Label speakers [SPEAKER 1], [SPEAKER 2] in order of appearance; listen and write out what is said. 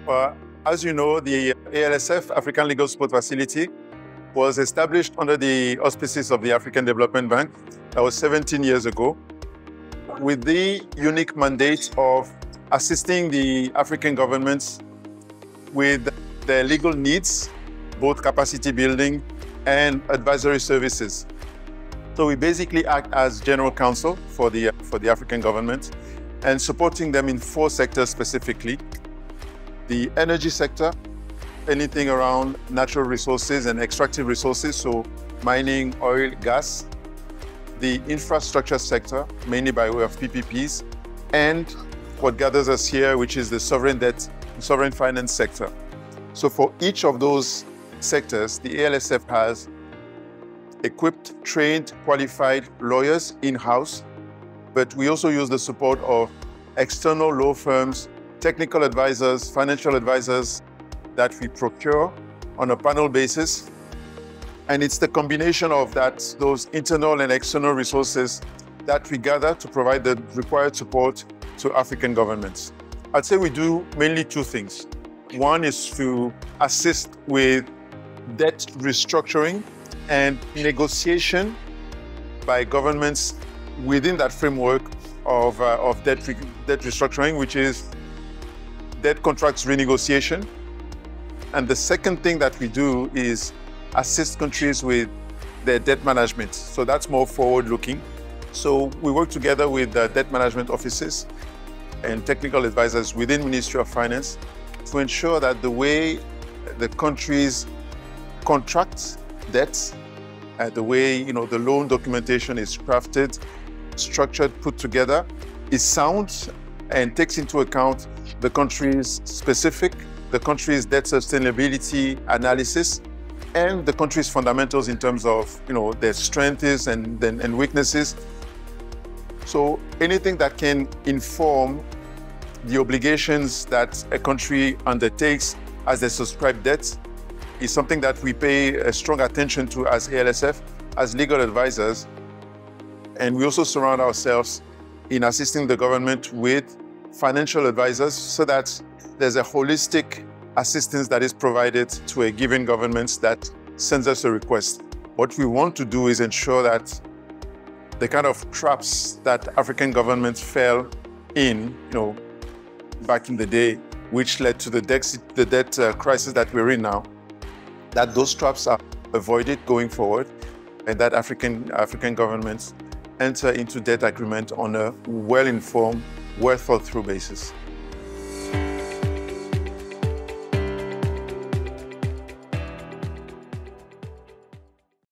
[SPEAKER 1] As you know, the ALSF, African Legal Support Facility, was established under the auspices of the African Development Bank. That was 17 years ago, with the unique mandate of assisting the African governments with their legal needs, both capacity building and advisory services. So we basically act as general counsel for the African government and supporting them in 4 sectors specifically. The energy sector, anything around natural resources and extractive resources, so mining, oil, gas. The infrastructure sector, mainly by way of PPPs, and what gathers us here, which is the sovereign debt, sovereign finance sector. So for each of those sectors, the ALSF has equipped, trained, qualified lawyers in-house, but we also use the support of external law firms, technical advisors, financial advisors that we procure on a panel basis. And it's the combination of those internal and external resources that we gather to provide the required support to African governments. I'd say we do mainly 2 things. One is to assist with debt restructuring and negotiation by governments within that framework of debt restructuring, which is debt contracts renegotiation. And the second thing that we do is assist countries with their debt management. So that's more forward-looking. So we work together with debt management offices and technical advisors within Ministry of Finance to ensure that the way the countries contract debts, the way the loan documentation is crafted, structured, put together, is sound and takes into account the country's specific, the country's debt sustainability analysis, and the country's fundamentals in terms of their strengths and weaknesses. So anything that can inform the obligations that a country undertakes as they subscribe debt is something that we pay a strong attention to as ALSF, as legal advisors. And we also surround ourselves in assisting the government with financial advisors so that there's a holistic assistance that is provided to a given government that sends us a request. What we want to do is ensure that the kind of traps that African governments fell in, back in the day, which led to the debt crisis that we're in now, that those traps are avoided going forward, and that African governments enter into debt agreement on a well-informed, well-thought-through basis.